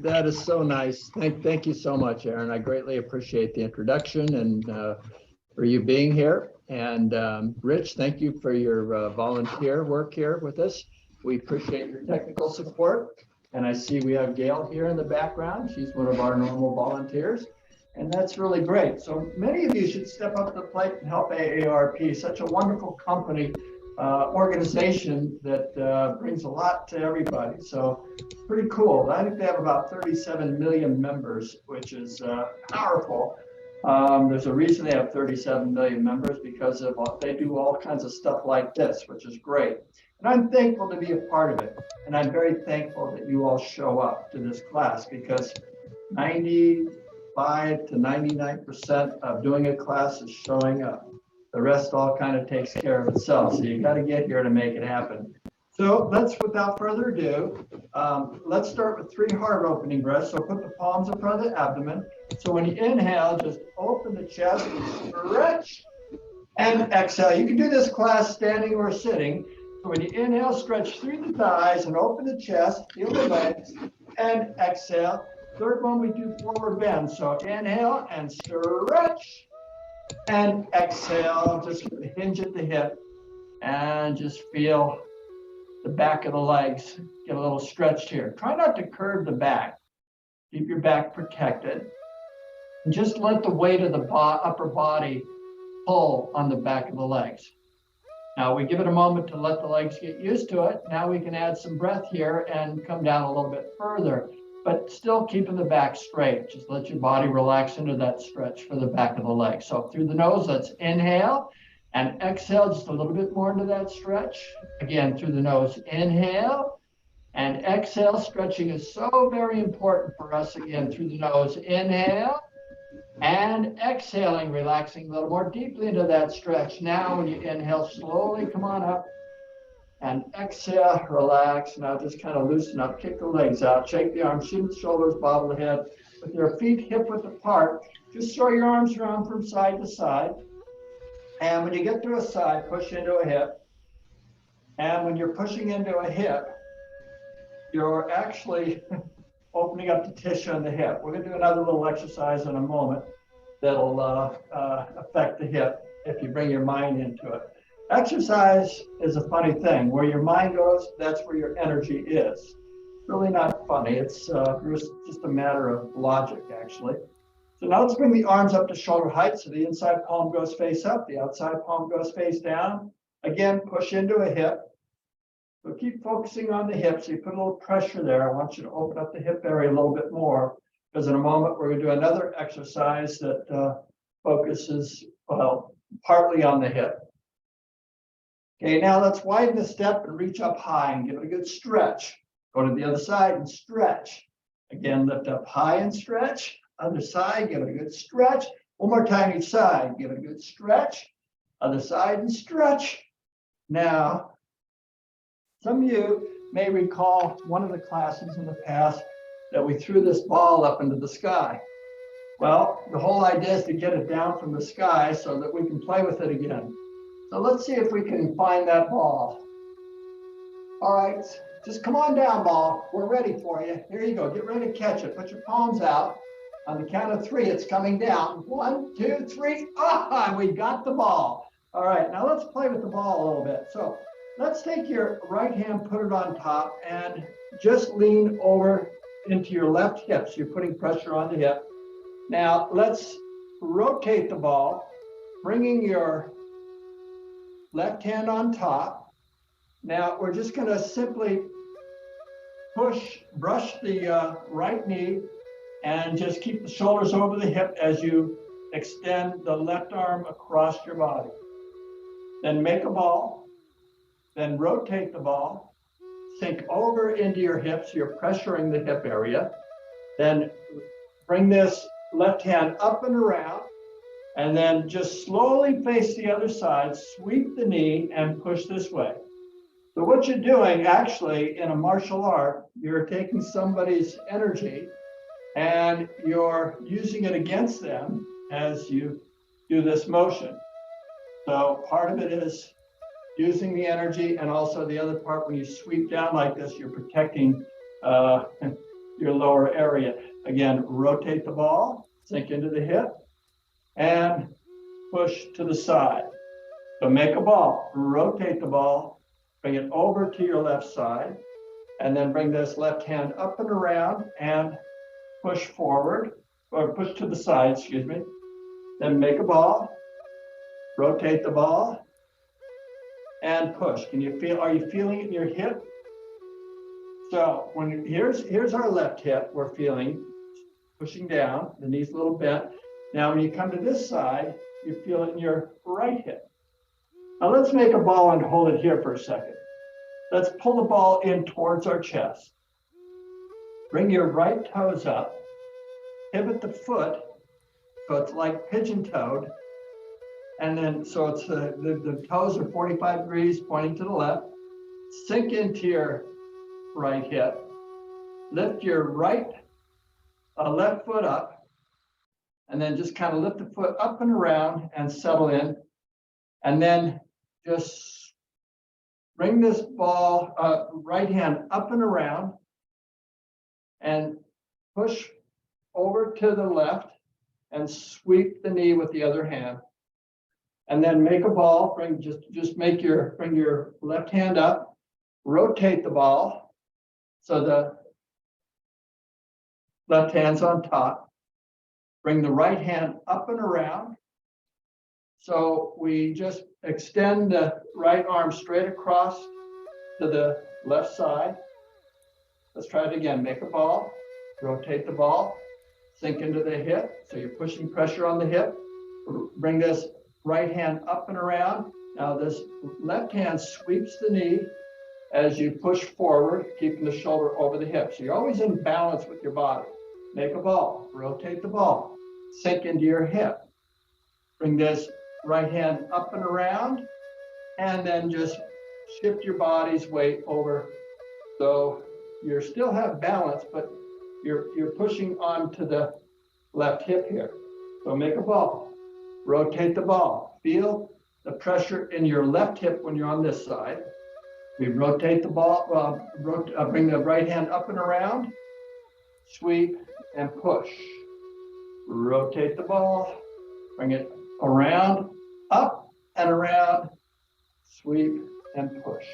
that is so nice. Thank you so much, Aaron. I greatly appreciate the introduction and for you being here. And Rich, thank you for your volunteer work here with us. We appreciate your technical support. And I see we have Gail here in the background. She's one of our normal volunteers. And that's really great. So many of you should step up to the plate and help AARP, such a wonderful company, organization that brings a lot to everybody. So pretty cool. I think they have about 37 million members, which is powerful. There's a reason they have 37 million members, because of they do all kinds of stuff like this, which is great. And I'm thankful to be a part of it. And I'm very thankful that you all show up to this class, because 95 to 99% of doing a class is showing up. The rest all kind of takes care of itself. So you got to get here to make it happen. So let's, without further ado, let's start with 3 heart opening breaths. So put the palms in front of the abdomen. So when you inhale, just open the chest and stretch, and exhale. You can do this class standing or sitting. So when you inhale, stretch through the thighs and open the chest, feel the legs, and exhale. Third one, we do forward bend. So inhale and stretch, and exhale. Just hinge at the hip and just feel the back of the legs get a little stretched here. Try not to curve the back. Keep your back protected. And just let the weight of the upper body pull on the back of the legs. Now we give it a moment to let the legs get used to it. Now we can add some breath here and come down a little bit further, but still keeping the back straight. Just let your body relax into that stretch for the back of the leg. So through the nose, let's inhale and exhale just a little bit more into that stretch. Again, through the nose, inhale and exhale. Stretching is so very important for us. Again, through the nose, inhale and exhaling, relaxing a little more deeply into that stretch. Now, when you inhale, slowly come on up and exhale, relax. Now just kind of loosen up, kick the legs out, shake the arms, shin the shoulders, bob the head. With your feet hip width apart, just throw your arms around from side to side. And when you get to a side, push into a hip. And when you're pushing into a hip, you're actually opening up the tissue in the hip. We're going to do another little exercise in a moment that'll affect the hip if you bring your mind into it. Exercise is a funny thing. Where your mind goes, that's where your energy is. It's really not funny. It's just a matter of logic, actually. So now let's bring the arms up to shoulder height. So the inside palm goes face up, the outside palm goes face down. Again, push into a hip. So keep focusing on the hip. So you put a little pressure there. I want you to open up the hip area a little bit more, because in a moment we're going to do another exercise that focuses, well, partly on the hip. Okay, now let's widen the step and reach up high and give it a good stretch. Go to the other side and stretch. Again, lift up high and stretch. Other side, give it a good stretch. One more time each side, give it a good stretch. Other side and stretch. Now, some of you may recall one of the classes in the past that we threw this ball up into the sky. Well, the whole idea is to get it down from the sky so that we can play with it again. So let's see if we can find that ball. All right, just come on down, ball. We're ready for you. Here you go. Get ready to catch it. Put your palms out. On the count of 3, it's coming down. 1, 2, 3. Ah, we got the ball. All right, now let's play with the ball a little bit. So let's take your right hand, put it on top, and just lean over into your left hip. So you're putting pressure on the hip. Now let's rotate the ball, bringing your left hand on top. Now we're just going to simply brush the right knee, and just keep the shoulders over the hip as you extend the left arm across your body. Then make a ball, then rotate the ball, sink over into your hips, so you're pressuring the hip area. Then bring this left hand up and around, and then just slowly face the other side, sweep the knee and push this way. So what you're doing actually in a martial art, you're taking somebody's energy and you're using it against them as you do this motion. So part of it is using the energy, and also the other part, when you sweep down like this, you're protecting your lower area. Again, rotate the ball, sink into the hip, and push to the side. So make a ball, rotate the ball, bring it over to your left side, and then bring this left hand up and around and push forward, or push to the side, excuse me. Then make a ball, rotate the ball, and push. Can you feel, are you feeling it in your hip? So when here's our left hip, we're feeling pushing down, the knee's a little bent. Now when you come to this side, you feel it in your right hip. Now let's make a ball and hold it here for a second. Let's pull the ball in towards our chest. Bring your right toes up, pivot the foot, so it's like pigeon-toed. And then, so it's the toes are 45 degrees pointing to the left. Sink into your right hip. Lift your left foot up. And then just kind of lift the foot up and around and settle in. And then just bring this ball, right hand up and around. And push over to the left and sweep the knee with the other hand. And then make a ball, bring your left hand up, rotate the ball so the left hand's on top. Bring the right hand up and around. So we just extend the right arm straight across to the left side. Let's try it again. Make a ball, rotate the ball, sink into the hip. So you're pushing pressure on the hip. Bring this right hand up and around. Now this left hand sweeps the knee as you push forward, keeping the shoulder over the hip. So you're always in balance with your body. Make a ball, rotate the ball, sink into your hip. Bring this right hand up and around, and then just shift your body's weight over. So you still have balance, but you're pushing onto the left hip here. So make a ball, rotate the ball. Feel the pressure in your left hip when you're on this side. We rotate the ball, bring the right hand up and around, sweep and push. Rotate the ball, bring it around, up and around, sweep and push.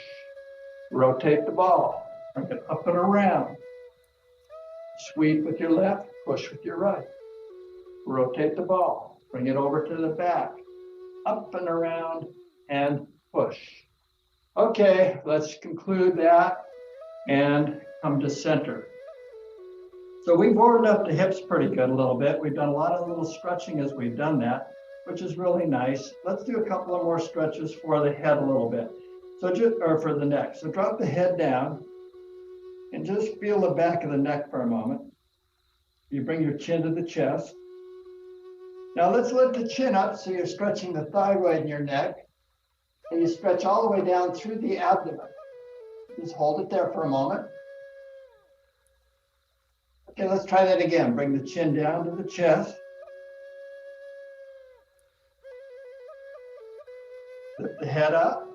Rotate the ball, bring it up and around. Sweep with your left, push with your right. Rotate the ball, bring it over to the back, up and around, and push. Okay, let's conclude that and come to center. So we've warmed up the hips pretty good a little bit. We've done a lot of little stretching as we've done that, which is really nice. Let's do a couple of more stretches for the head a little bit. So or for the neck. So drop the head down and just feel the back of the neck for a moment. You bring your chin to the chest. Now let's lift the chin up so you're stretching the thyroid in your neck. And you stretch all the way down through the abdomen. Just hold it there for a moment. Okay, let's try that again. Bring the chin down to the chest. Lift the head up.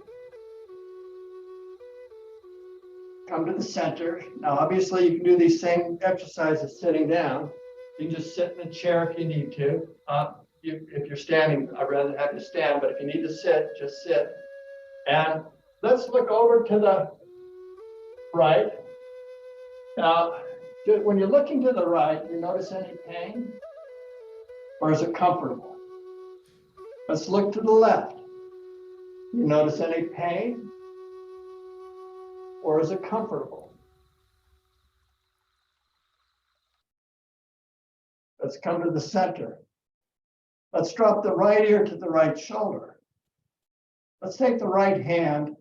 Come to the center. Now, obviously, you can do these same exercises sitting down. You can just sit in a chair if you need to. If you're standing, I'd rather have you stand, but if you need to sit, just sit. And let's look over to the right. Now, when you're looking to the right, you notice any pain? Or is it comfortable? Let's look to the left. You notice any pain? Or is it comfortable? Let's come to the center. Let's drop the right ear to the right shoulder. Let's take the right hand,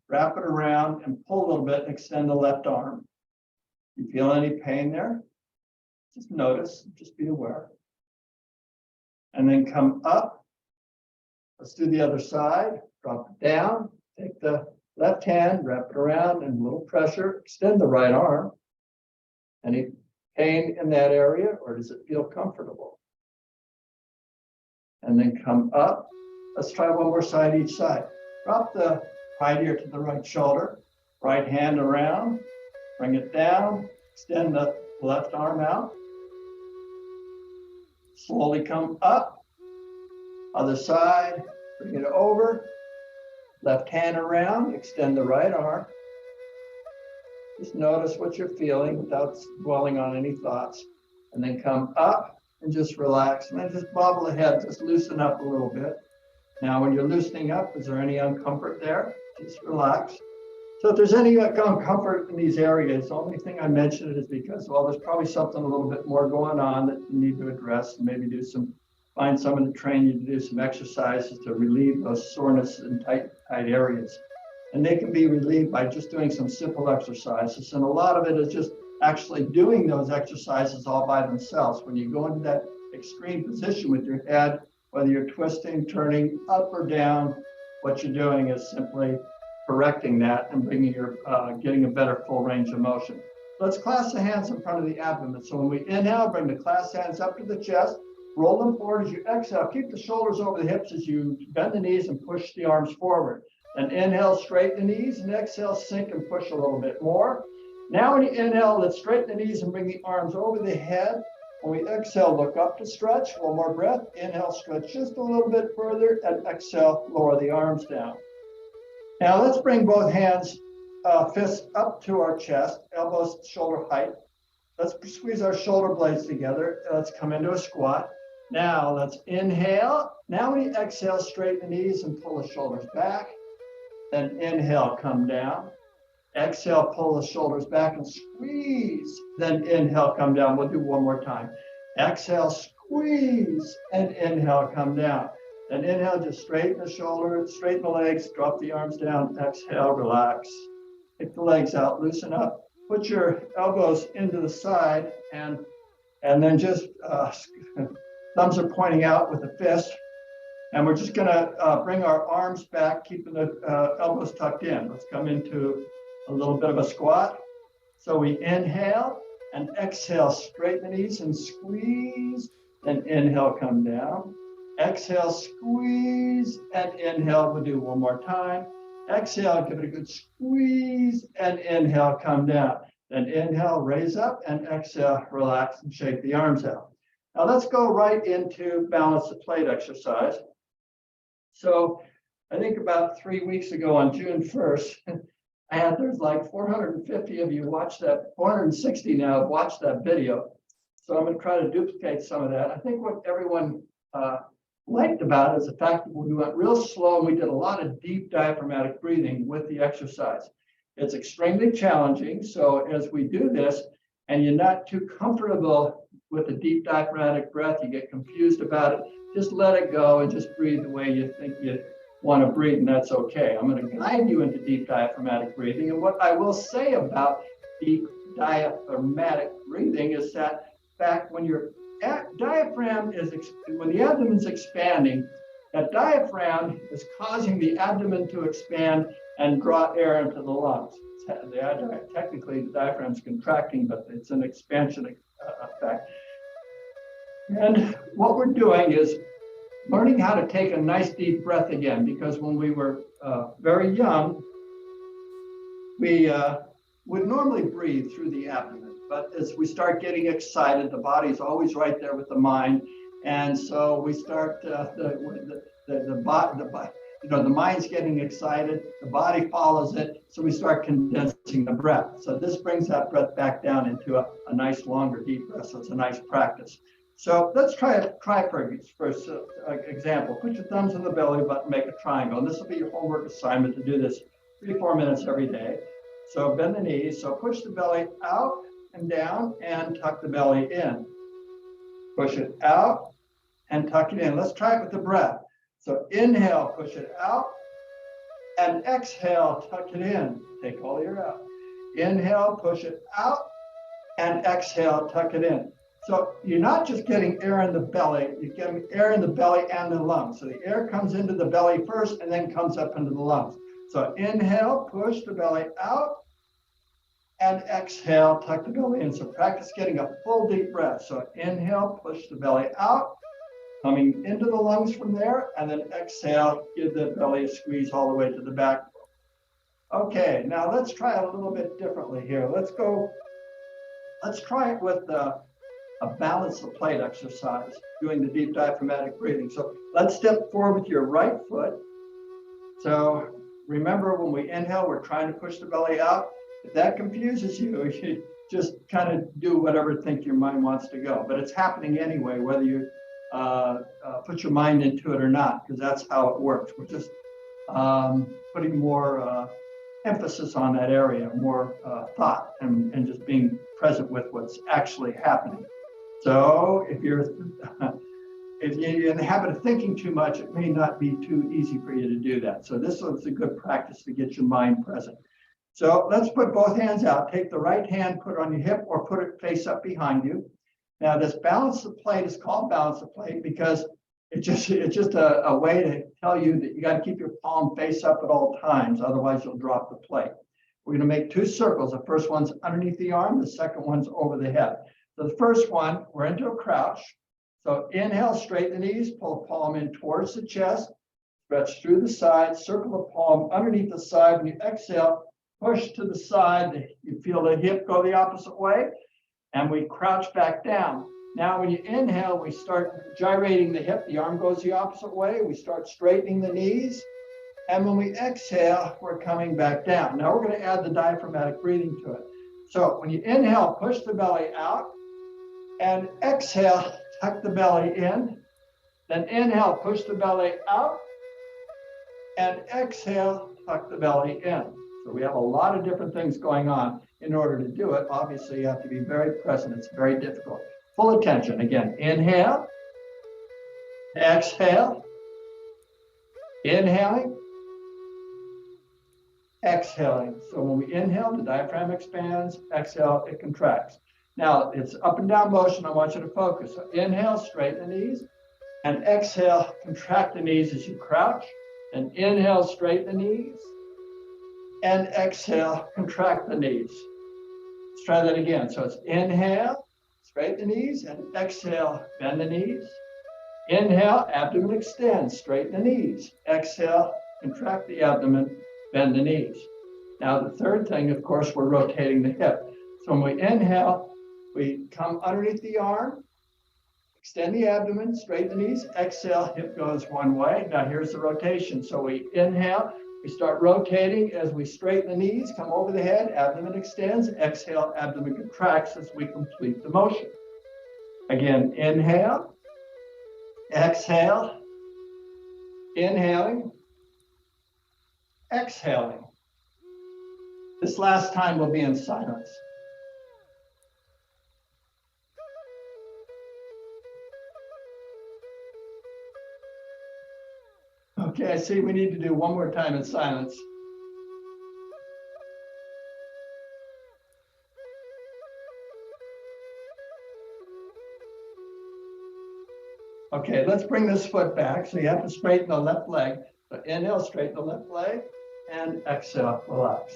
wrap it around, and pull a little bit and extend the left arm. You feel any pain there? Just notice, just be aware. And then come up. Let's do the other side. Drop it down. Take the left hand, wrap it around, and a little pressure. Extend the right arm. Any pain in that area, or does it feel comfortable? And then come up. Let's try one more side each side. Drop the right ear to the right shoulder. Right hand around. Bring it down. Extend the left arm out. Slowly come up. Other side, bring it over. Left hand around, extend the right arm. Just notice what you're feeling without dwelling on any thoughts. And then come up and just relax. And then just bobble the head, just loosen up a little bit. Now, when you're loosening up, is there any uncomfort there? Just relax. So if there's any uncomfort in these areas, the only thing I mention it is because, well, there's probably something a little bit more going on that you need to address, and maybe find someone to train you to do some exercises to relieve those soreness in tight areas. And they can be relieved by just doing some simple exercises. And a lot of it is just actually doing those exercises all by themselves. When you go into that extreme position with your head, whether you're twisting, turning up or down, what you're doing is simply correcting that and getting a better full range of motion. Let's clasp the hands in front of the abdomen. So when we inhale, bring the clasped hands up to the chest, roll them forward as you exhale. Keep the shoulders over the hips as you bend the knees and push the arms forward. And inhale, straighten the knees, and exhale, sink and push a little bit more. Now when you inhale, let's straighten the knees and bring the arms over the head. When we exhale, look up to stretch. One more breath. Inhale, stretch just a little bit further, and exhale, lower the arms down. Now let's bring both hands, fists up to our chest, elbows shoulder height. Let's squeeze our shoulder blades together. Let's come into a squat. Now let's inhale. Now when you exhale, straighten the knees and pull the shoulders back. Then inhale, come down. Exhale, pull the shoulders back and squeeze. Then inhale, come down. We'll do one more time. Exhale, squeeze, and inhale, come down. Then inhale, just straighten the shoulders, straighten the legs, drop the arms down. Exhale, relax. Kick the legs out, loosen up. Put your elbows into the side and then just thumbs are pointing out with the fist. And we're just gonna bring our arms back, keeping the elbows tucked in. Let's come into a little bit of a squat. So we inhale and exhale, straighten the knees and squeeze. Then inhale, come down. Exhale, squeeze, and inhale. We'll do one more time. Exhale, give it a good squeeze, and inhale, come down. Then inhale, raise up, and exhale, relax and shake the arms out. Now let's go right into balance the plate exercise. So I think about 3 weeks ago on June 1st, there's like 450 of you watched that, 460 now have watched that video. So I'm going to try to duplicate some of that. I think what everyone liked about it is the fact that we went real slow and we did a lot of deep diaphragmatic breathing with the exercise. It's extremely challenging. So as we do this and you're not too comfortable with the deep diaphragmatic breath, you get confused about it, just let it go and just breathe the way you think you want to breathe, and that's okay. I'm going to guide you into deep diaphragmatic breathing. And what I will say about deep diaphragmatic breathing is that fact when your diaphragm when the abdomen's expanding, that diaphragm is causing the abdomen to expand and draw air into the lungs. Technically, the diaphragm's contracting, but it's an expansion effect. And what we're doing is learning how to take a nice deep breath again, because when we were very young, we would normally breathe through the abdomen. But as we start getting excited, the body's always right there with the mind. And so we start, the mind's getting excited, the body follows it. So we start condensing the breath. So this brings that breath back down into a nice longer deep breath. So it's a nice practice. So let's try for example. Put your thumbs on the belly button, make a triangle. And this will be your homework assignment to do this 3-4 minutes every day. So bend the knees. So push the belly out and down and tuck the belly in. Push it out and tuck it in. Let's try it with the breath. So inhale, push it out, and exhale, tuck it in. Take all the air out. Inhale, push it out, and exhale, tuck it in. So you're not just getting air in the belly, you're getting air in the belly and the lungs. So the air comes into the belly first and then comes up into the lungs. So inhale, push the belly out, and exhale, tuck the belly in. So practice getting a full deep breath. So inhale, push the belly out, coming into the lungs from there, and then exhale, give the belly a squeeze all the way to the backbone. Okay, now let's try it a little bit differently here. Let's go let's try it with a balance the plate exercise, doing the deep diaphragmatic breathing. So let's step forward with your right foot. So remember, when we inhale, we're trying to push the belly out. If that confuses you, you just kind of do whatever think your mind wants to go. But it's happening anyway, whether you put your mind into it or not, because that's how it works. We're just putting more emphasis on that area, more thought, and just being present with what's actually happening. So if you're in the habit of thinking too much, it may not be too easy for you to do that. So this is a good practice to get your mind present. So let's put both hands out. Take the right hand, put it on your hip, or put it face up behind you. Now this balance the plate is called balance the plate because it's just a way to tell you that you got to keep your palm face up at all times, otherwise you'll drop the plate. We're going to make two circles. The first one's underneath the arm, the second one's over the head. So the first one, we're into a crouch. So inhale, straighten the knees, pull the palm in towards the chest, stretch through the side, circle the palm underneath the side. When you exhale, push to the side. You feel the hip go the opposite way, and we crouch back down. Now, when you inhale, we start gyrating the hip. The arm goes the opposite way. We start straightening the knees. And when we exhale, we're coming back down. Now, we're going to add the diaphragmatic breathing to it. So when you inhale, push the belly out. And exhale, tuck the belly in. Then inhale, push the belly out. And exhale, tuck the belly in. So we have a lot of different things going on. In order to do it, obviously, you have to be very present. It's very difficult. Full attention. Again, inhale, exhale, inhaling, exhaling. So when we inhale, the diaphragm expands. Exhale, it contracts. Now, it's up and down motion. I want you to focus. So inhale, straighten the knees. And exhale, contract the knees as you crouch. And inhale, straighten the knees. And exhale, contract the knees. Let's try that again. So it's inhale, straighten the knees, and exhale, bend the knees. Inhale, abdomen extends, straighten the knees. Exhale, contract the abdomen, bend the knees. Now the third thing, of course, we're rotating the hip. So when we inhale, we come underneath the arm, extend the abdomen, straighten the knees. Exhale, hip goes one way. Now here's the rotation. So we inhale, we start rotating as we straighten the knees, come over the head, abdomen extends, exhale, abdomen contracts as we complete the motion. Again, inhale, exhale, inhaling, exhaling. This last time will be in silence. Okay, I see we need to do one more time in silence. Okay, let's bring this foot back. So you have to straighten the left leg. So inhale, straighten the left leg, and exhale, relax.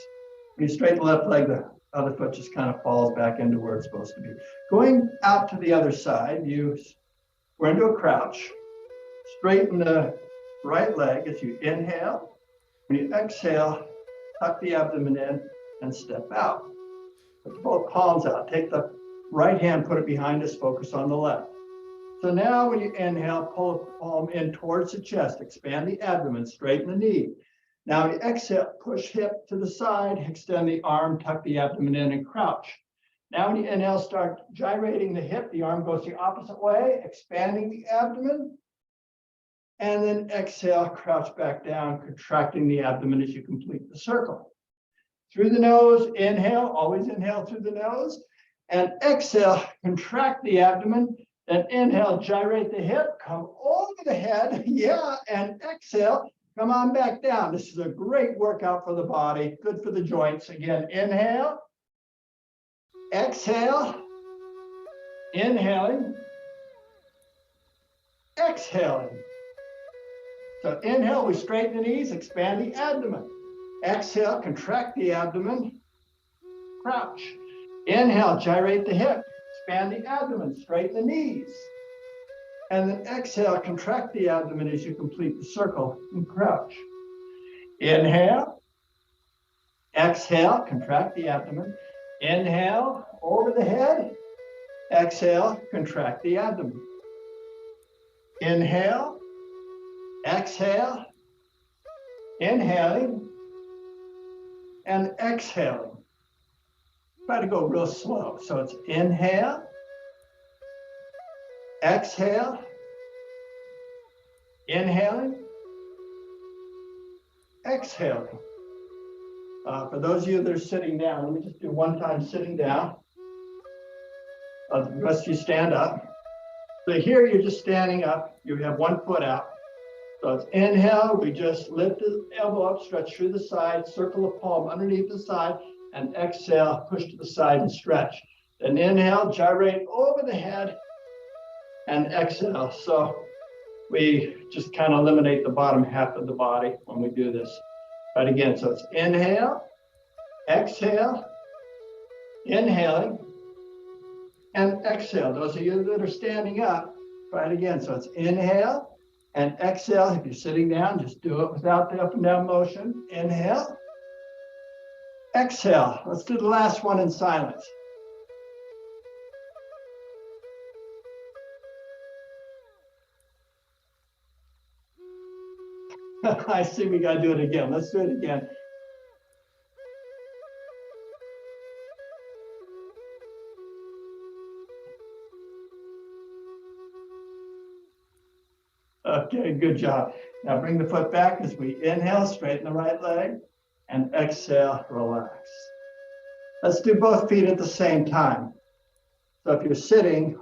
When you straighten the left leg, the other foot just kind of falls back into where it's supposed to be. Going out to the other side, we're into a crouch. Straighten the right leg as you inhale. When you exhale, tuck the abdomen in and step out. Put both palms out. Take the right hand, put it behind us, focus on the left. So now when you inhale, pull the palm in towards the chest, expand the abdomen, straighten the knee. Now when you exhale, push hip to the side, extend the arm, tuck the abdomen in and crouch. Now when you inhale, start gyrating the hip, the arm goes the opposite way, expanding the abdomen. And then exhale, crouch back down, contracting the abdomen as you complete the circle. Through the nose, inhale, always inhale through the nose. And exhale, contract the abdomen. Then inhale, gyrate the hip, come over the head, yeah, and exhale, come on back down. This is a great workout for the body, good for the joints. Again, inhale, exhale, inhaling, exhaling. So inhale, we straighten the knees, expand the abdomen. Exhale, contract the abdomen, crouch. Inhale, gyrate the hip, expand the abdomen, straighten the knees. And then exhale, contract the abdomen as you complete the circle and crouch. Inhale, exhale, contract the abdomen. Inhale, over the head. Exhale, contract the abdomen. Inhale, exhale, inhaling, and exhaling. Try to go real slow. So it's inhale, exhale, inhaling, exhaling. For those of you that are sitting down, let me just do one time sitting down. The rest of you stand up. So here you're just standing up. You have one foot out. So it's inhale, we just lift the elbow up, stretch through the side, circle the palm underneath the side, and exhale, push to the side and stretch. Then inhale, gyrate over the head, and exhale. So we just kind of eliminate the bottom half of the body when we do this. Right again, so it's inhale, exhale, inhaling, and exhale. Those of you that are standing up, try it again. So it's inhale and exhale. If you're sitting down, just do it without the up and down motion. Inhale, exhale. Let's do the last one in silence. I see we got to do it again. Let's do it again. Okay, good job. Now bring the foot back as we inhale, straighten the right leg, and exhale, relax. Let's do both feet at the same time. So if you're sitting,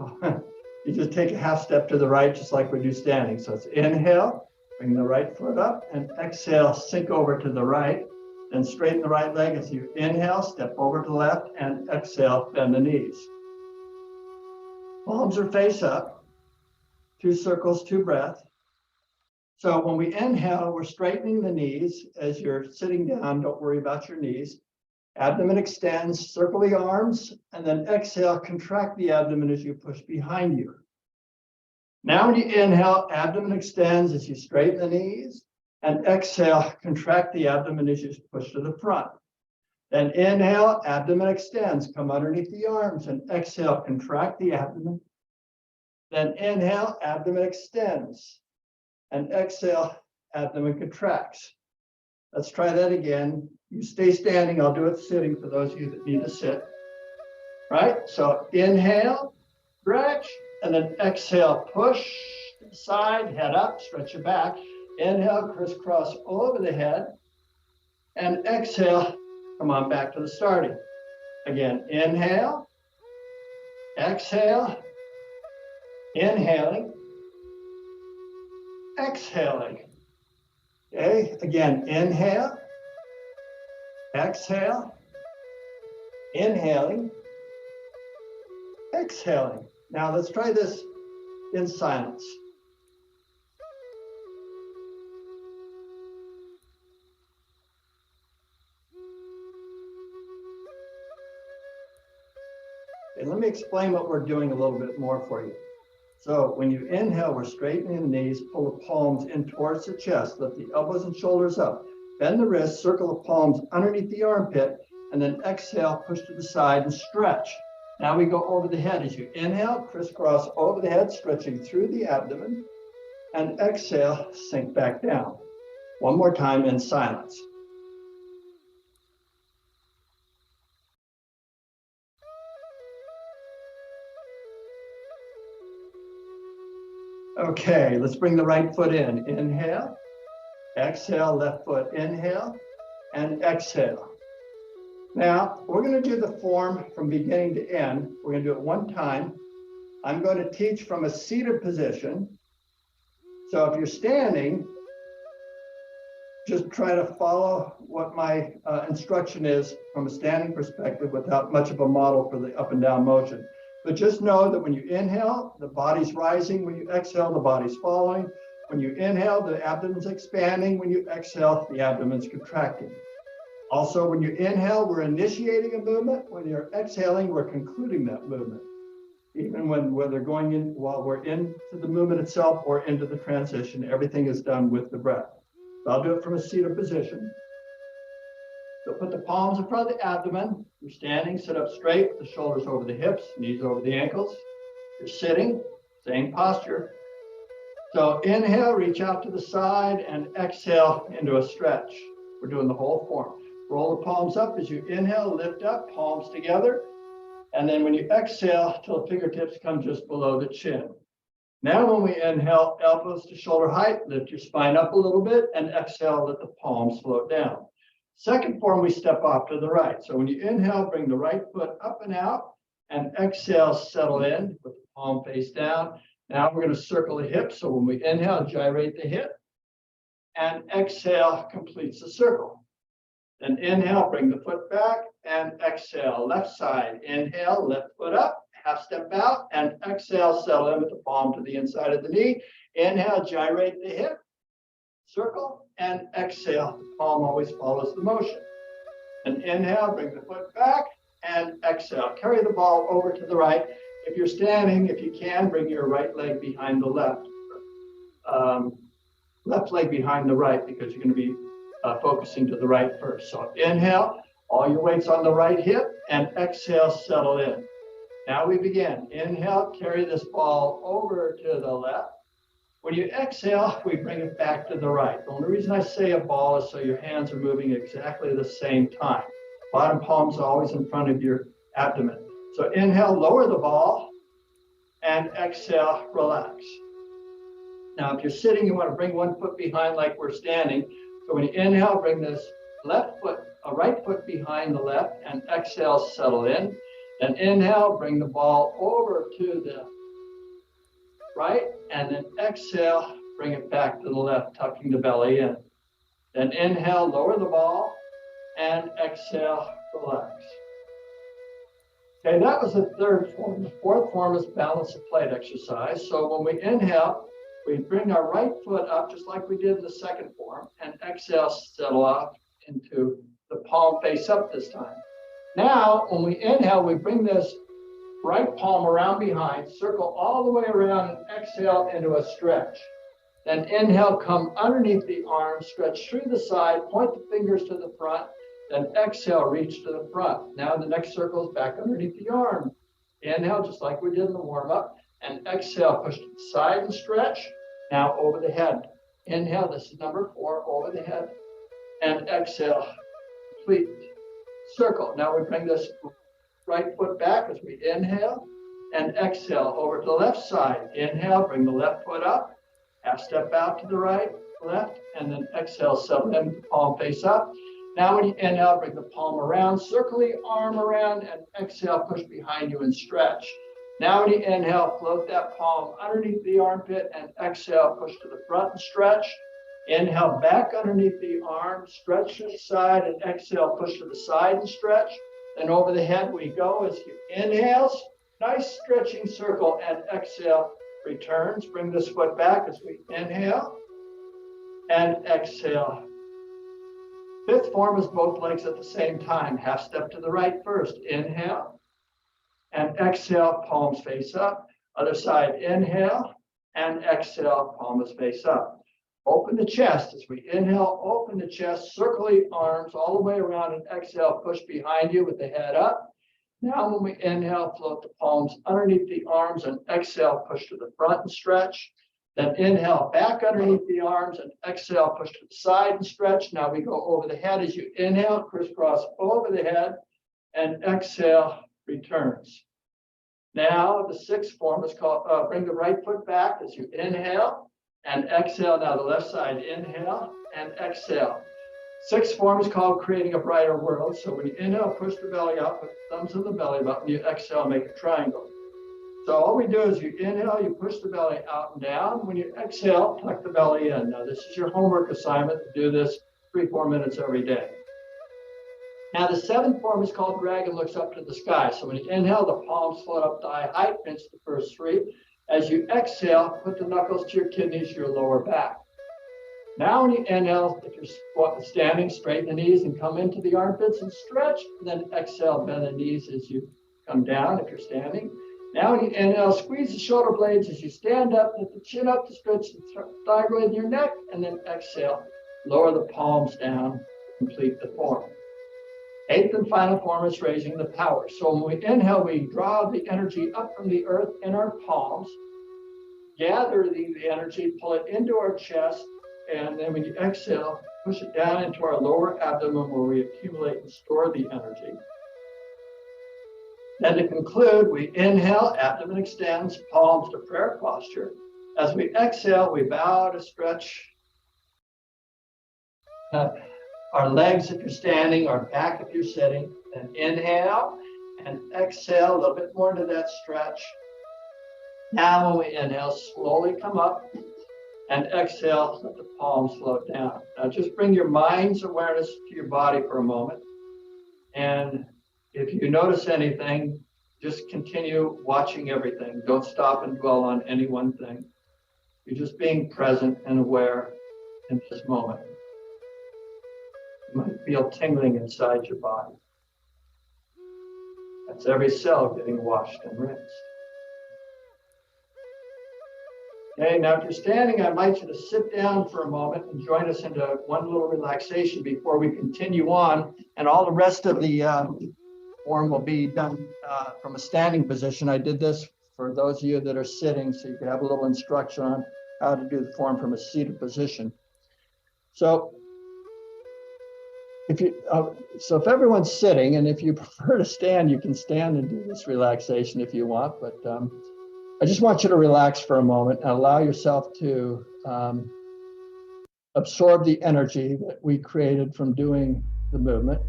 you just take a half step to the right, just like we do standing. So it's inhale, bring the right foot up, and exhale, sink over to the right. Then straighten the right leg as you inhale, step over to the left, and exhale, bend the knees. Palms are face up, 2 circles, 2 breaths. So when we inhale, we're straightening the knees. As you're sitting down, don't worry about your knees. Abdomen extends, circle the arms, and then exhale, contract the abdomen as you push behind you. Now when you inhale, abdomen extends as you straighten the knees, and exhale, contract the abdomen as you push to the front. Then inhale, abdomen extends, come underneath the arms, and exhale, contract the abdomen. Then inhale, abdomen extends, and exhale, abdomen contracts. Let's try that again. You stay standing, I'll do it sitting for those of you that need to sit. Right, so inhale, stretch, and then exhale, push to the side, head up, stretch your back. Inhale, crisscross over the head, and exhale, come on back to the starting. Again, inhale, exhale, inhaling, exhaling. Okay, again, inhale, exhale, inhaling, exhaling. Now let's try this in silence. And let me explain what we're doing a little bit more for you. So when you inhale, we're straightening the knees, pull the palms in towards the chest, lift the elbows and shoulders up, bend the wrists, circle the palms underneath the armpit, and then exhale, push to the side and stretch. Now we go over the head. As you inhale, crisscross over the head, stretching through the abdomen, and exhale, sink back down. One more time in silence. Okay, let's bring the right foot in. Inhale, exhale, left foot, inhale, and exhale. Now, we're going to do the form from beginning to end. We're going to do it one time. I'm going to teach from a seated position. So if you're standing, just try to follow what my instruction is from a standing perspective without much of a model for the up and down motion. But just know that when you inhale, the body's rising. When you exhale, the body's falling. When you inhale, the abdomen's expanding. When you exhale, the abdomen's contracting. Also, when you inhale, we're initiating a movement. When you're exhaling, we're concluding that movement. Even when whether going in while we're into the movement itself or into the transition, everything is done with the breath. So I'll do it from a seated position. So put the palms in front of the abdomen. You're standing, sit up straight, the shoulders over the hips, knees over the ankles. You're sitting, same posture. So inhale, reach out to the side, and exhale into a stretch. We're doing the whole form. Roll the palms up as you inhale, lift up, palms together. And then when you exhale, till the fingertips come just below the chin. Now when we inhale, elbows to shoulder height, lift your spine up a little bit, and exhale, let the palms float down. Second form, we step off to the right. So when you inhale, bring the right foot up and out, and exhale, settle in with the palm face down. Now we're going to circle the hips. So when we inhale, gyrate the hip, and exhale completes the circle. Then inhale, bring the foot back, and exhale, left side. Inhale, left foot up, half step out, and exhale, settle in with the palm to the inside of the knee. Inhale, gyrate the hip, circle, and exhale. The palm always follows the motion. And inhale, bring the foot back, and exhale. Carry the ball over to the right. If you're standing, if you can, bring your right leg behind the left. Left leg behind the right, because you're going to be focusing to the right first. So inhale, all your weight's on the right hip, and exhale, settle in. Now we begin. Inhale, carry this ball over to the left. When you exhale, we bring it back to the right. The only reason I say a ball is so your hands are moving exactly the same time. Bottom palms are always in front of your abdomen. So inhale, lower the ball, and exhale, relax. Now, if you're sitting, you want to bring one foot behind like we're standing. So when you inhale, bring this right foot behind the left, and exhale, settle in. Then inhale, bring the ball over to the right, and then exhale, bring it back to the left, tucking the belly in. Then inhale, lower the ball, and exhale, relax. Okay, that was the third form. The fourth form is balance of plate exercise. So when we inhale, we bring our right foot up just like we did in the second form, and exhale, settle off into the palm face up this time. Now, when we inhale, we bring this right palm around behind, circle all the way around, and exhale into a stretch. Then inhale, come underneath the arm, stretch through the side, point the fingers to the front, then exhale, reach to the front. Now the next circle is back underneath the arm. Inhale, just like we did in the warm-up, and exhale, push to the side and stretch. Now over the head. Inhale, this is number 4, over the head, and exhale, complete circle. Now we bring this right foot back as we inhale, and exhale over to the left side. Inhale, bring the left foot up, half step out to the right, left, and then exhale, settle in, the palm face up. Now when you inhale, bring the palm around, circle the arm around, and exhale, push behind you and stretch. Now when you inhale, float that palm underneath the armpit, and exhale, push to the front and stretch. Inhale, back underneath the arm, stretch to the side, and exhale, push to the side and stretch. Then over the head we go as you inhale, nice stretching circle, and exhale, returns. Bring this foot back as we inhale and exhale. Fifth form is both legs at the same time. Half step to the right first. Inhale and exhale, palms face up. Other side, inhale and exhale, palms face up. Open the chest as we inhale, open the chest, circle the arms all the way around, and exhale, push behind you with the head up. Now when we inhale, float the palms underneath the arms, and exhale, push to the front and stretch. Then inhale, back underneath the arms, and exhale, push to the side and stretch. Now we go over the head as you inhale, crisscross over the head, and exhale, returns. Now the sixth form is called, bring the right foot back as you inhale, and exhale. Now the left side, inhale and exhale. Sixth form is called creating a brighter world. So when you inhale, push the belly up, put the thumbs in the belly button. You exhale, make a triangle. So all we do is you inhale, you push the belly out and down. When you exhale, tuck the belly in. Now this is your homework assignment to do this 3-4 minutes every day. Now the seventh form is called dragon looks up to the sky. So when you inhale, the palms float up thigh height, pinch the first 3. As you exhale, put the knuckles to your kidneys, your lower back. Now when you inhale, if you're standing, straighten the knees and come into the armpits and stretch. And then exhale, bend the knees as you come down if you're standing. Now when you inhale, squeeze the shoulder blades as you stand up, lift the chin up to stretch the thigh blade in your neck. And then exhale, lower the palms down, complete the form. Eighth and final form is raising the power. So when we inhale, we draw the energy up from the earth in our palms, gather the energy, pull it into our chest, and then when you exhale, push it down into our lower abdomen where we accumulate and store the energy. Then to conclude, we inhale, abdomen extends, palms to prayer posture. As we exhale, we bow to stretch our legs if you're standing, our back if you're sitting. Then inhale and exhale, a little bit more into that stretch. Now when we inhale, slowly come up and exhale, let the palms float down. Now just bring your mind's awareness to your body for a moment. And if you notice anything, just continue watching everything. Don't stop and dwell on any one thing. You're just being present and aware in this moment. You might feel tingling inside your body. That's every cell getting washed and rinsed. Okay, now if you're standing, I invite you to sit down for a moment and join us into one little relaxation before we continue on. And all the rest of the form will be done from a standing position. I did this for those of you that are sitting, so you can have a little instruction on how to do the form from a seated position. So if everyone's sitting, and if you prefer to stand, you can stand and do this relaxation if you want, but I just want you to relax for a moment and allow yourself to absorb the energy that we created from doing the movement.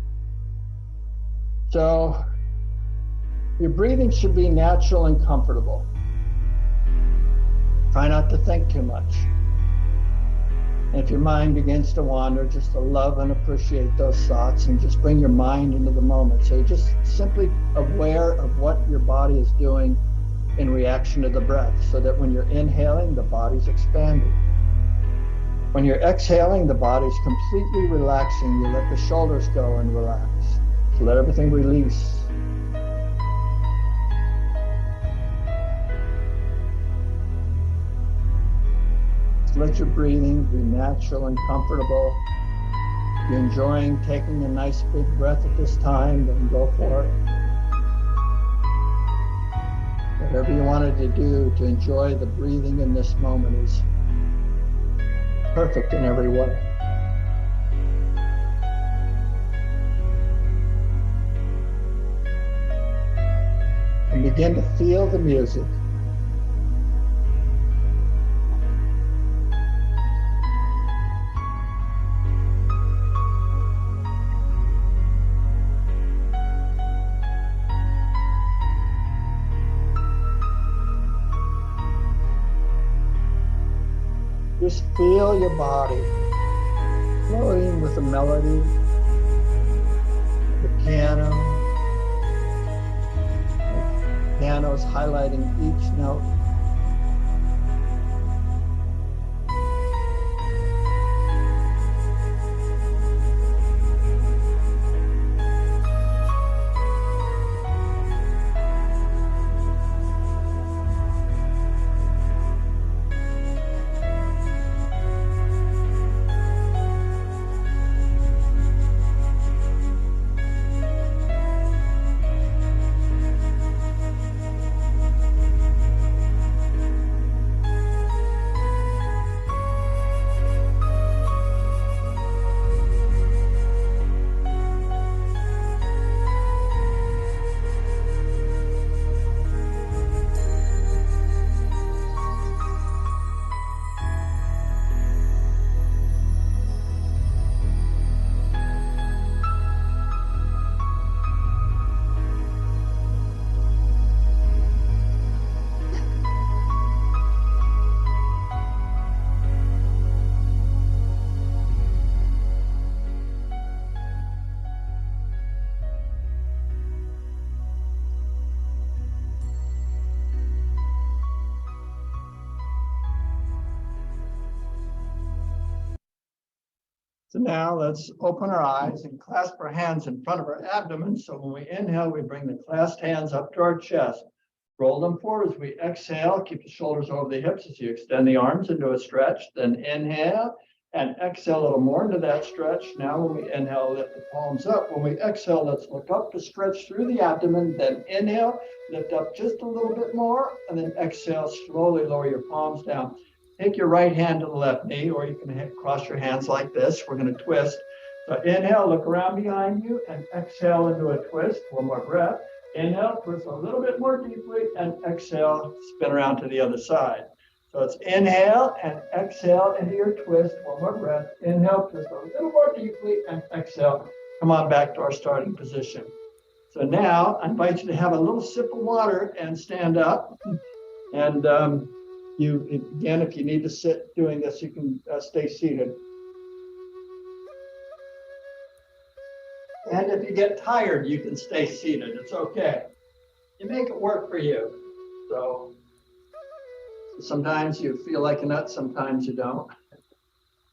So your breathing should be natural and comfortable. Try not to think too much. And if your mind begins to wander, just to love and appreciate those thoughts and just bring your mind into the moment. So you're just simply aware of what your body is doing in reaction to the breath, so that when you're inhaling, the body's expanding. When you're exhaling, the body's completely relaxing. You let the shoulders go and relax. So let everything release. Let your breathing be natural and comfortable. If you're enjoying taking a nice big breath at this time, then go for it. Whatever you wanted to do to enjoy the breathing in this moment is perfect in every way. And begin to feel the music. Just feel your body flowing with the melody, the piano. The piano's highlighting each note. So now let's open our eyes and clasp our hands in front of our abdomen. So when we inhale, we bring the clasped hands up to our chest. Roll them forward as we exhale. Keep the shoulders over the hips as you extend the arms into a stretch. Then inhale And exhale a little more into that stretch. Now when we inhale, lift the palms up. When we exhale, let's look up to stretch through the abdomen. Then inhale, lift up just a little bit more, and then exhale, slowly lower your palms down. Take your right hand to the left knee, or you can cross your hands like this. We're going to twist. So inhale, look around behind you, and exhale into a twist. One more breath. Inhale, twist a little bit more deeply, and exhale, spin around to the other side. So it's inhale and exhale into your twist. One more breath. Inhale, twist a little more deeply, and exhale. Come on back to our starting position. So now I invite you to have a little sip of water and stand up. And again, if you need to sit doing this, you can stay seated. And if you get tired, you can stay seated. It's okay. You make it work for you. So sometimes you feel like a nut, sometimes you don't.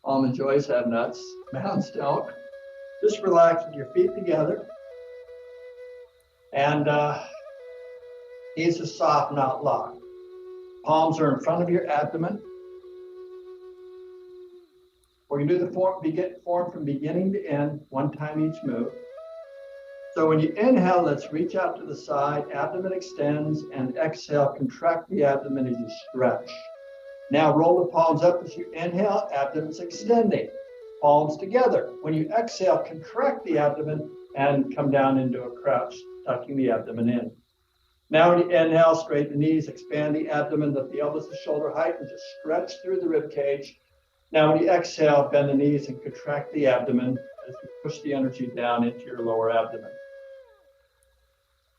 Almond joys have nuts, mounds don't. Just relax with your feet together. And knees are soft, not locked. Palms are in front of your abdomen. We're going to do the form from beginning to end, one time each move. So when you inhale, let's reach out to the side, abdomen extends, and exhale, contract the abdomen as you stretch. Now roll the palms up as you inhale, abdomen's extending, palms together. When you exhale, contract the abdomen and come down into a crouch, tucking the abdomen in. Now when you inhale, straighten the knees, expand the abdomen, lift the elbows to shoulder height, and just stretch through the rib cage. Now when you exhale, bend the knees and contract the abdomen as you push the energy down into your lower abdomen.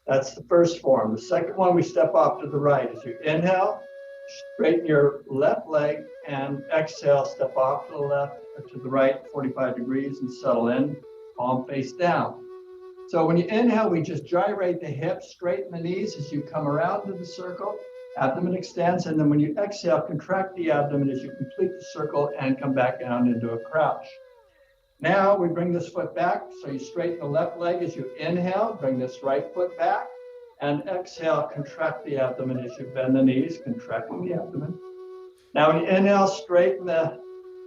That's the first form. The second one, we step off to the right. As you inhale, straighten your left leg, and exhale, step off to the left or to the right, 45 degrees, and settle in, palm face down. So when you inhale, we just gyrate the hips, straighten the knees as you come around to the circle, abdomen extends, and then when you exhale, contract the abdomen as you complete the circle and come back down into a crouch. Now we bring this foot back, so you straighten the left leg as you inhale, bring this right foot back, and exhale, contract the abdomen as you bend the knees, contracting the abdomen. Now when you inhale, straighten the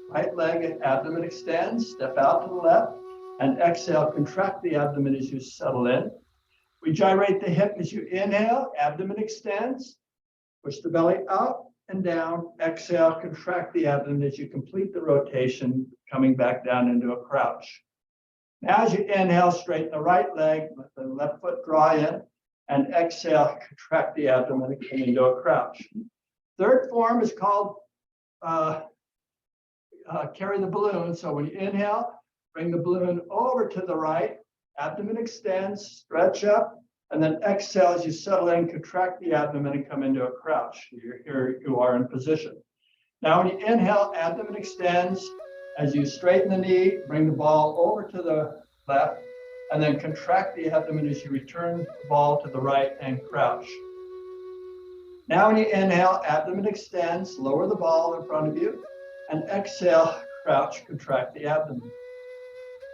right leg, abdomen extends, step out to the left, and exhale, contract the abdomen as you settle in. We gyrate the hip as you inhale, abdomen extends, push the belly up and down, exhale, contract the abdomen as you complete the rotation, coming back down into a crouch. Now as you inhale, straighten the right leg, let the left foot draw in, and exhale, contract the abdomen and come into a crouch. Third form is called carry the balloon. So when you inhale, bring the balloon over to the right, abdomen extends, stretch up, and then exhale as you settle in, contract the abdomen and come into a crouch. Here you are in position. Now when you inhale, abdomen extends. As you straighten the knee, bring the ball over to the left, and then contract the abdomen as you return the ball to the right and crouch. Now when you inhale, abdomen extends, lower the ball in front of you, and exhale, crouch, contract the abdomen.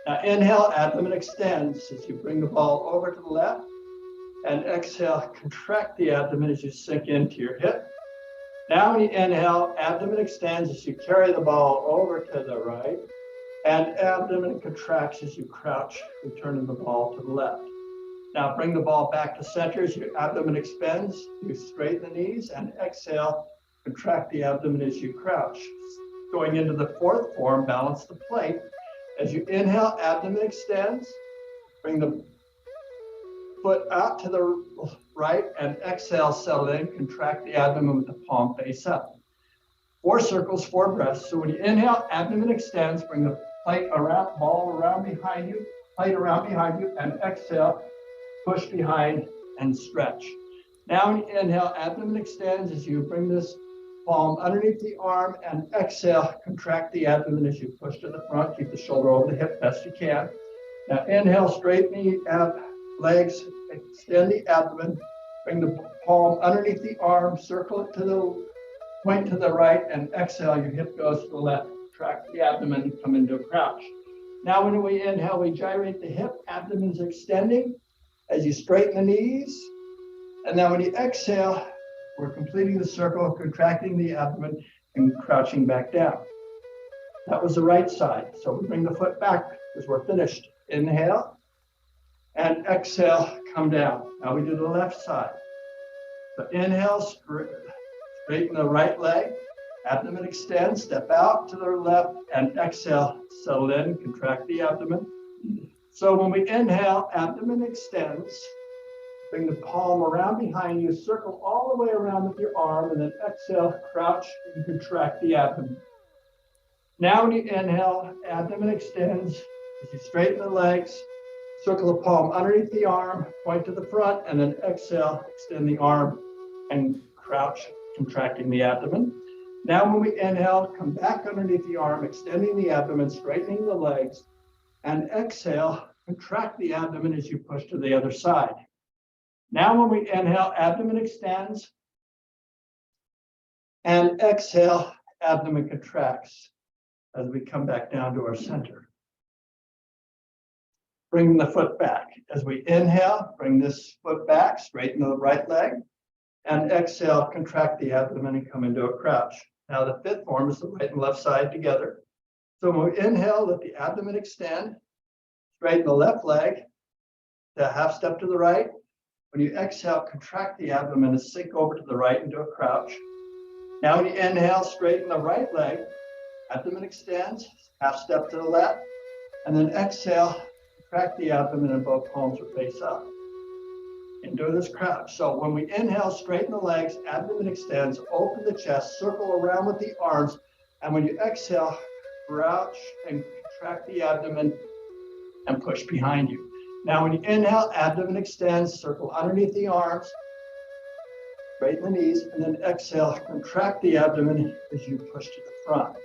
Now inhale, abdomen extends as you bring the ball over to the left, and exhale, contract the abdomen as you sink into your hip. Now when you inhale, abdomen extends as you carry the ball over to the right, and abdomen contracts as you crouch, returning the ball to the left. Now bring the ball back to center as your abdomen expands, you straighten the knees, and exhale, contract the abdomen as you crouch. Going into the fourth form, balance the plate. As you inhale, abdomen extends, bring the foot out to the right, and exhale, settle in, contract the abdomen with the palm face up. 4 circles, 4 breaths. So when you inhale, abdomen extends, bring the plate around, ball around behind you, plate around behind you, and exhale, push behind and stretch. Now when you inhale, abdomen extends as you bring this palm underneath the arm, and exhale, contract the abdomen as you push to the front, keep the shoulder over the hip best you can. Now inhale, straighten the legs, extend the abdomen, bring the palm underneath the arm, circle it to the point to the right, and exhale, your hip goes to the left. Contract the abdomen and come into a crouch. Now when we inhale, we gyrate the hip, abdomen's extending as you straighten the knees. And now when you exhale, we're completing the circle, contracting the abdomen and crouching back down. That was the right side. So we bring the foot back because we're finished. Inhale and exhale, come down. Now we do the left side. So inhale, straighten the right leg, abdomen extend, step out to the left, and exhale, settle in, contract the abdomen. So when we inhale, abdomen extends, bring the palm around behind you, circle all the way around with your arm, and then exhale, crouch and contract the abdomen. Now when you inhale, abdomen extends, as you straighten the legs, circle the palm underneath the arm, point to the front, and then exhale, extend the arm and crouch, contracting the abdomen. Now when we inhale, come back underneath the arm, extending the abdomen, straightening the legs, and exhale, contract the abdomen as you push to the other side. Now when we inhale, abdomen extends, and exhale, abdomen contracts as we come back down to our center. Bring the foot back. As we inhale, bring this foot back, straighten the right leg, and exhale, contract the abdomen and come into a crouch. Now the fifth form is the right and left side together. So when we inhale, let the abdomen extend, straighten the left leg, a half step to the right. When you exhale, contract the abdomen and sink over to the right into a crouch. Now when you inhale, straighten the right leg, abdomen extends, half step to the left, and then exhale, contract the abdomen and both palms are face up into this crouch. So when we inhale, straighten the legs, abdomen extends, open the chest, circle around with the arms, and when you exhale, crouch and contract the abdomen and push behind you. Now when you inhale, abdomen extends, circle underneath the arms, straighten the knees, and then exhale, contract the abdomen as you push to the front.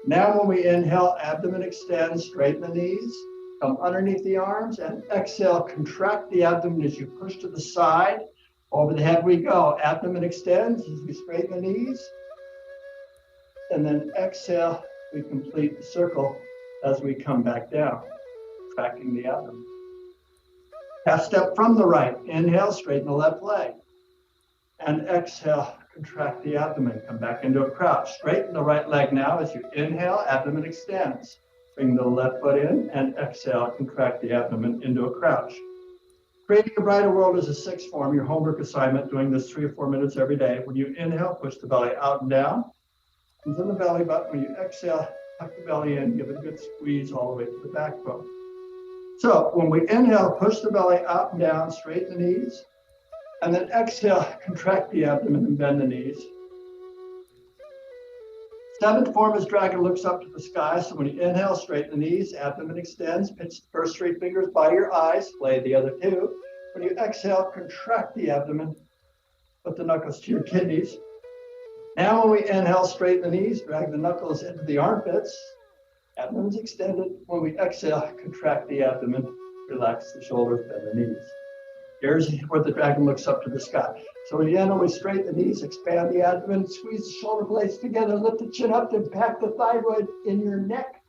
Now when we inhale, abdomen extends, straighten the knees, come underneath the arms, and exhale, contract the abdomen as you push to the side. Over the head we go. Abdomen extends as we straighten the knees. And then exhale, we complete the circle as we come back down, tracking the abdomen. Half step from the right. Inhale, straighten the left leg. And exhale, contract the abdomen. Come back into a crouch. Straighten the right leg now as you inhale, abdomen extends. Bring the left foot in and exhale, contract the abdomen into a crouch. Creating a Brighter World is a sixth form, your homework assignment, doing this 3 or 4 minutes every day. When you inhale, push the belly out and down. Hands on the belly button. When you exhale, tuck the belly in, give it a good squeeze all the way to the backbone. So when we inhale, push the belly out and down, straighten the knees, and then exhale, contract the abdomen and bend the knees. Seventh form is dragon looks up to the sky. So when you inhale, straighten the knees, abdomen extends, pinch the first 3 fingers by your eyes, play the other 2. When you exhale, contract the abdomen, put the knuckles to your kidneys. Now when we inhale, straighten the knees, drag the knuckles into the armpits, abdomen is extended. When we exhale, contract the abdomen, relax the shoulders, bend the knees. Here's where the dragon looks up to the sky. So when you inhale, we straighten the knees, expand the abdomen, squeeze the shoulder blades together, lift the chin up to impact the thyroid in your neck.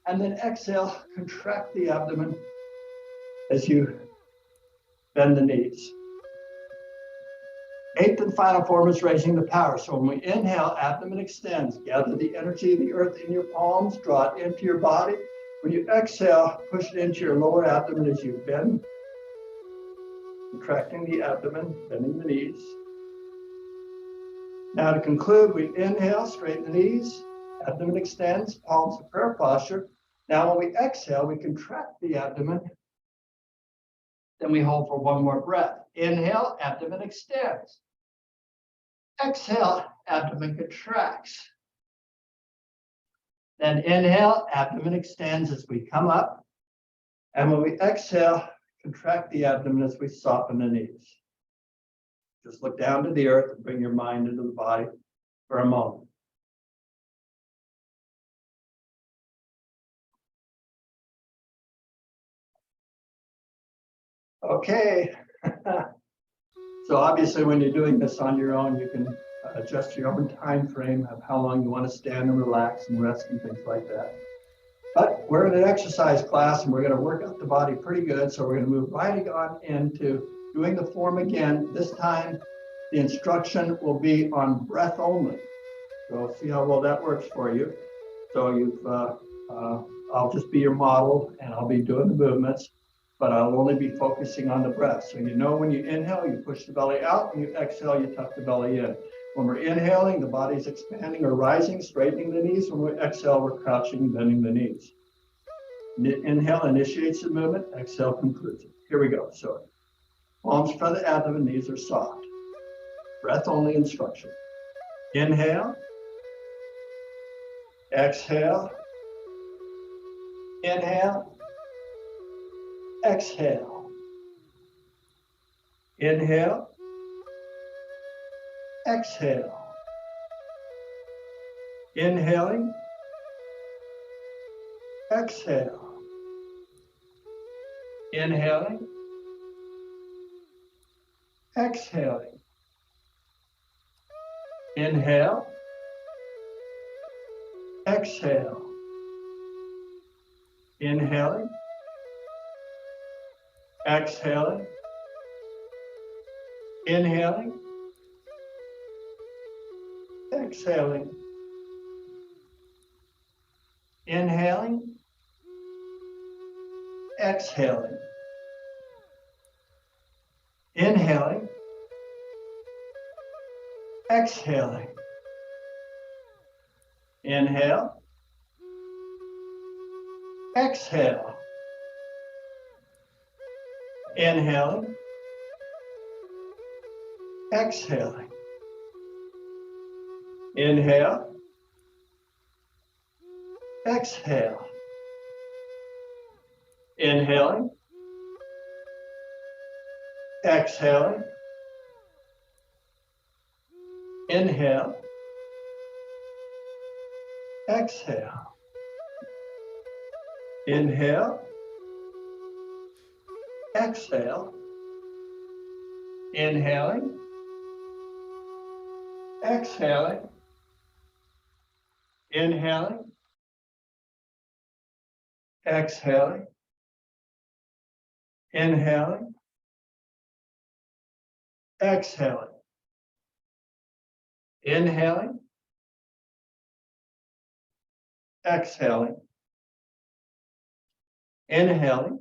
And then exhale, contract the abdomen as you bend the knees. Eighth and final form is raising the power. So when we inhale, abdomen extends. Gather the energy of the earth in your palms, draw it into your body. When you exhale, push it into your lower abdomen as you bend. Contracting the abdomen, bending the knees. Now to conclude, we inhale, straighten the knees, abdomen extends, palms to prayer posture. Now when we exhale, we contract the abdomen. Then we hold for 1 more breath. Inhale, abdomen extends. Exhale, abdomen contracts. Then inhale, abdomen extends as we come up. And when we exhale, contract the abdomen as we soften the knees. Just look down to the earth and bring your mind into the body for a moment. Okay. So obviously when you're doing this on your own, you can adjust your own time frame of how long you want to stand and relax and rest and things like that. But we're in an exercise class and we're going to work out the body pretty good. So we're going to move right on into doing the form again. This time, the instruction will be on breath only. So see how well that works for you. So I'll just be your model and I'll be doing the movements, but I'll only be focusing on the breath. So you know when you inhale, you push the belly out, when you exhale, you tuck the belly in. When we're inhaling, the body's expanding or rising, straightening the knees. When we exhale, we're crouching, bending the knees. Inhale initiates the movement, exhale concludes it. Here we go. So palms in front of the abdomen, knees are soft. Breath only instruction. Inhale, exhale, inhale, exhale, inhale, exhale, inhaling, exhale, inhaling, exhaling, inhale, exhale, inhaling, exhaling, inhaling, exhaling, inhaling, exhaling, inhaling, exhaling, inhale, exhale, inhaling, exhaling, inhale, exhale, inhaling, exhaling, inhale, exhale, inhale, exhale, inhaling, exhaling, inhaling, exhaling, inhaling, exhaling, inhaling, exhaling, inhaling,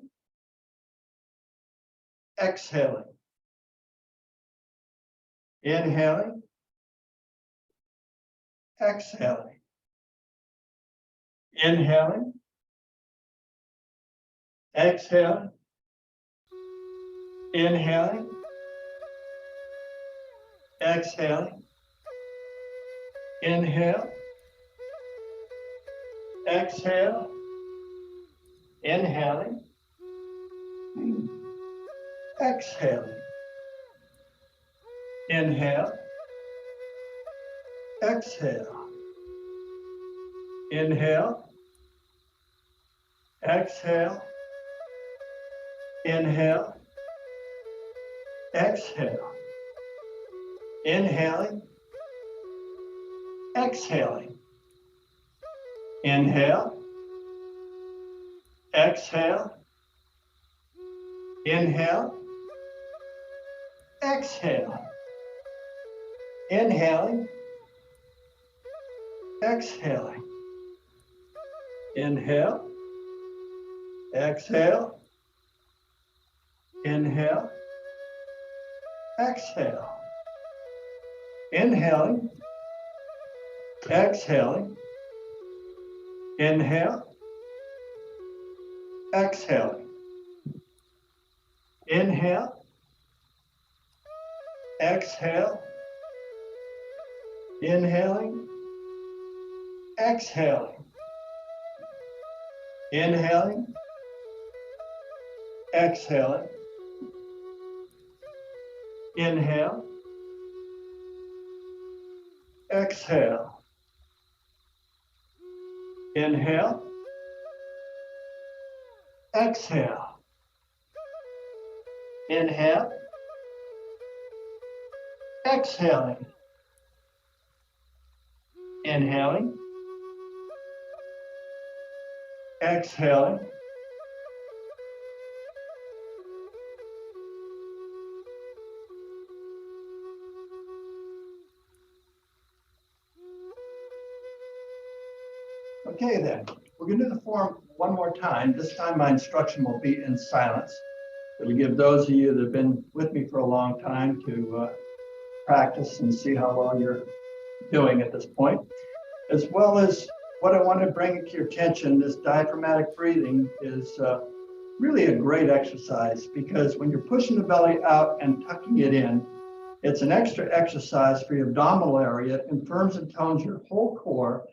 exhaling, inhaling, exhaling, inhaling, exhaling, inhaling, exhaling, inhale, exhale, inhaling, exhaling, inhale, exhale, inhale, exhale, inhale, exhale, inhaling, exhaling, inhale, exhale, inhale, exhale, inhaling, exhaling, inhale, exhale, inhale, exhale, inhaling, exhaling, inhale, exhaling, inhale, exhale, inhaling, exhaling, inhaling, exhaling, inhale, exhale, inhale, exhale, inhale, exhaling, inhaling, exhaling, Okay, then, we're going to do the form one more time. This time my instruction will be in silence. It'll give those of you that have been with me for a long time to practice and see how well you're doing at this point, as well as what I want to bring to your attention. This diaphragmatic breathing is really a great exercise, because when you're pushing the belly out and tucking it in, it's an extra exercise for your abdominal area. It infirms and tones your whole core.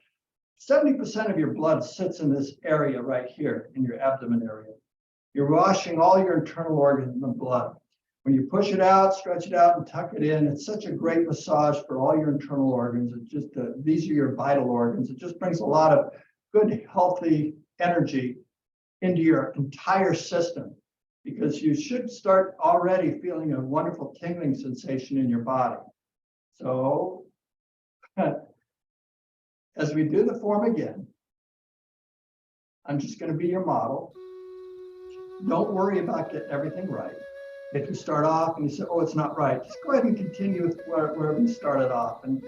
70% of your blood sits in this area right here in your abdomen area. You're washing all your internal organs in the blood. When you push it out, stretch it out, and tuck it in, it's such a great massage for all your internal organs. It's just, these are your vital organs. It just brings a lot of good, healthy energy into your entire system, because you should start already feeling a wonderful tingling sensation in your body. So as we do the form again, I'm just going to be your model. Don't worry about getting everything right. If you start off and you say, oh, it's not right, just go ahead and continue with wherever you started off, and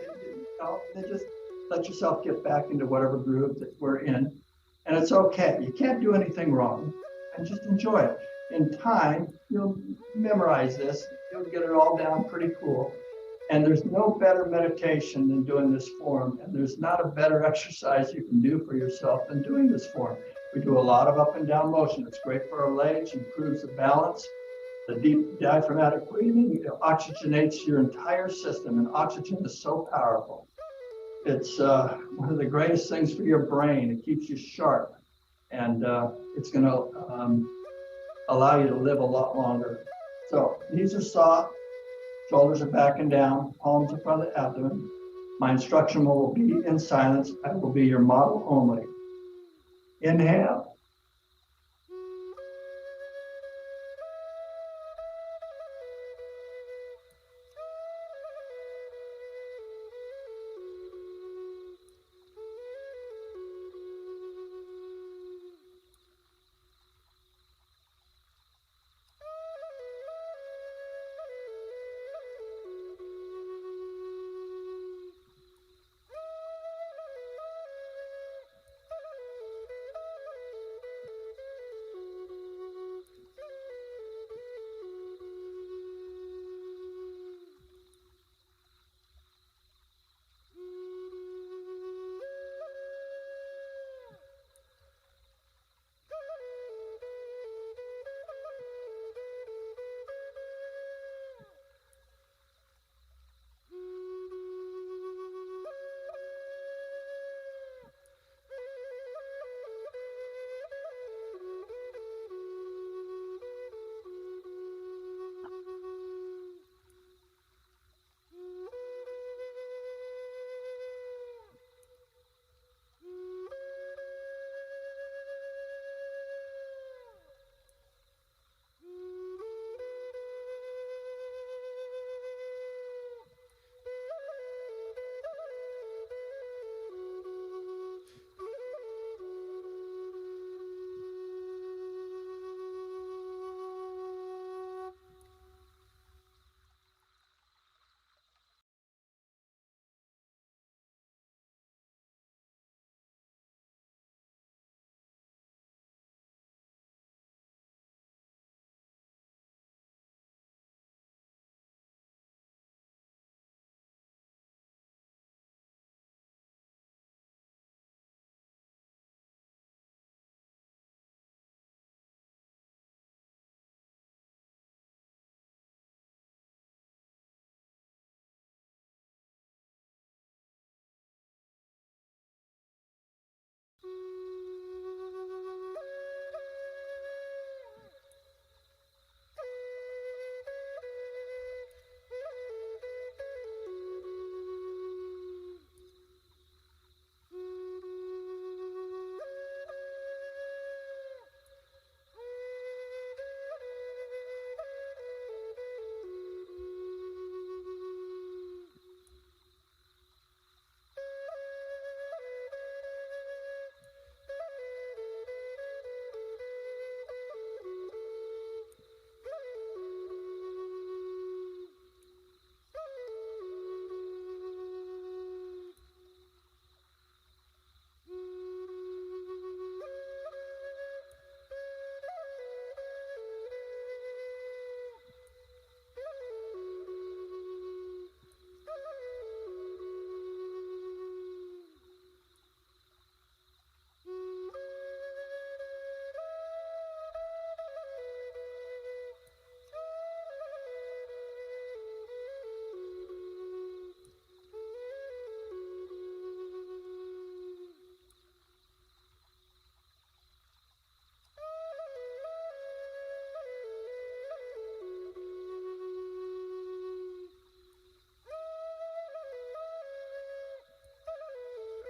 just let yourself get back into whatever groove that we're in. And it's okay. You can't do anything wrong, and just enjoy it. In time, you'll memorize this. You'll get it all down pretty cool. And there's no better meditation than doing this form. And there's not a better exercise you can do for yourself than doing this form. We do a lot of up and down motion. It's great for our legs, improves the balance. The deep diaphragmatic breathing, it oxygenates your entire system, and oxygen is so powerful. It's one of the greatest things for your brain. It keeps you sharp, and it's going to allow you to live a lot longer. So knees are soft, shoulders are back and down, palms in front of the abdomen. My instruction will be in silence. I will be your model only. Inhale.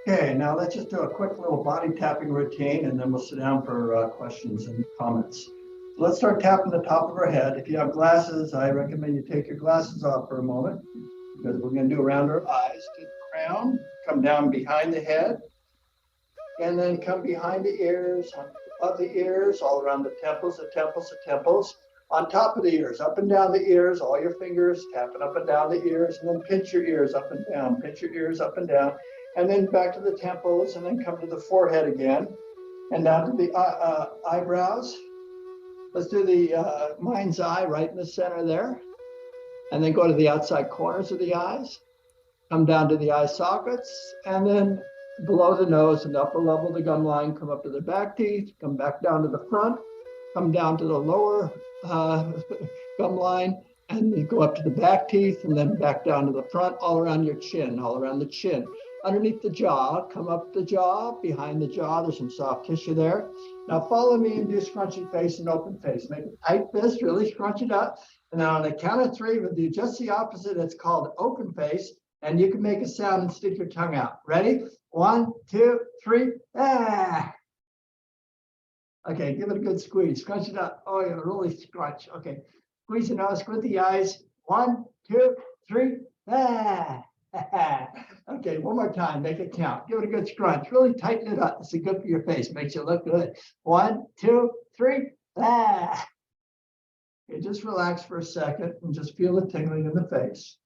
Okay, now let's just do a quick little body tapping routine and then we'll sit down for questions and comments. So let's start tapping the top of our head. If you have glasses, I recommend you take your glasses off for a moment because we're going to do around our eyes. To the crown, come down behind the head, and then come behind the ears, above the ears, all around the temples, the temples, the temples, on top of the ears, up and down the ears, all your fingers tapping up and down the ears, and then pinch your ears up and down, pinch your ears up and down, and then back to the temples, and then come to the forehead again, and down to the eyebrows. Let's do the mind's eye right in the center there, and then go to the outside corners of the eyes, come down to the eye sockets, and then below the nose and the upper level of the gum line, come up to the back teeth, come back down to the front, come down to the lower gum line, and you go up to the back teeth and then back down to the front, all around your chin, all around the chin. Underneath the jaw, come up the jaw, behind the jaw, there's some soft tissue there. Now follow me and do scrunchy face and open face. Make a tight fist, really scrunch it up. And then on the count of three, we'll do just the opposite. It's called open face. And you can make a sound and stick your tongue out. Ready? 1, 2, 3. Ah. Okay, give it a good squeeze. Scrunch it up. Oh, yeah, really scrunch. Okay, squeeze the nose, squint the eyes. 1, 2, 3. Ah. Okay, one more time. Make it count. Give it a good scrunch. Really tighten it up. It's good for your face. Makes you look good. 1, 2, 3. Ah. Okay, just relax for a second and just feel the tingling in the face.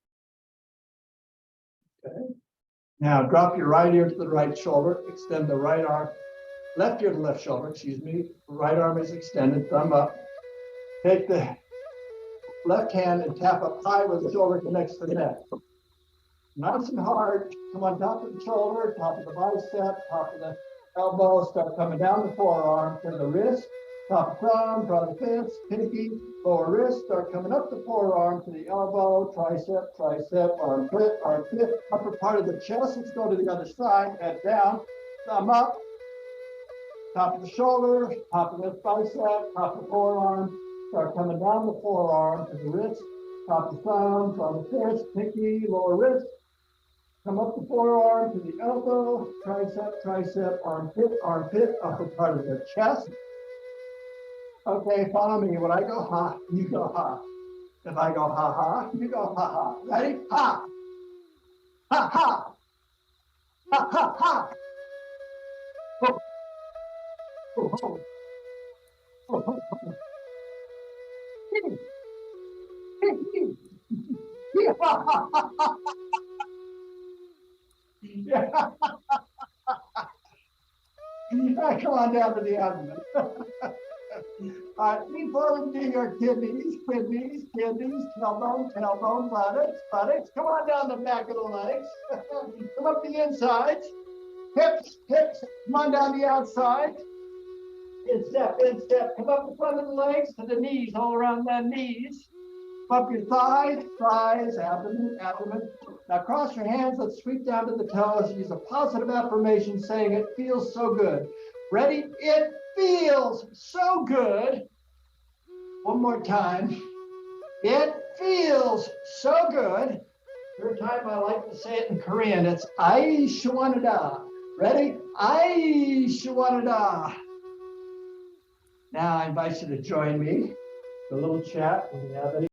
Okay. Now drop your right ear to the right shoulder. Extend the right arm. Left ear to left shoulder, excuse me. Right arm is extended, thumb up. Take the left hand and tap up high where the shoulder connects to the neck. Nice and hard. Come on top of the shoulder, top of the bicep, top of the elbow. Start coming down the forearm to the wrist. Top of thumb, draw the fist, pinky, lower wrist. Start coming up the forearm to the elbow, tricep, tricep, armpit, upper part of the chest. Let's go to the other side. Head down, thumb up. Top of the shoulder, top of the bicep, top of the forearm. Start coming down the forearm to the wrist, top of the thumb, draw the fist, pinky, lower wrist. Come up the forearm to the elbow, tricep, tricep, armpit, upper part of the chest. Okay, follow me. When I go ha, you go ha. If I go ha ha, you go ha ha. Ready? Ha! Ha ha! Ha ha ha! Ho! Ho ho! Ho ho ho! Yeah. Come on down to the abdomen. All right, lean forward to your kidneys, tailbone, buttocks. Come on down the back of the legs. Come up the insides. Hips. Come on down the outside. Instep. Come up the front of the legs to the knees, all around the knees. Up your thighs, abdomen. Now cross your hands, let's sweep down to the toes. Use a positive affirmation saying it feels so good. Ready? It feels so good. One more time. It feels so good. Third time I like to say it in Korean. It's Ai Shawanada. Ready? Ai Shawanada. Now I invite you to join me. A little chat.